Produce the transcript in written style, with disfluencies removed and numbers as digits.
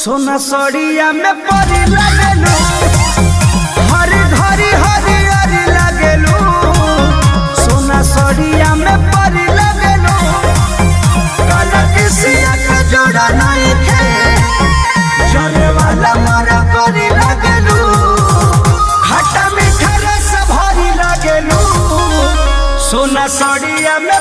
सोना सड़िया में परी लगेलू, हरी घरी हरी हरी लगेलू। सोना सड़िया में परी लगेलू, काला किसिया का जोड़ा नहीं थे, जले वाला मारा परी लगेलू। खट्टा मीठा रस भरी लगेलू, सोना सड़िया में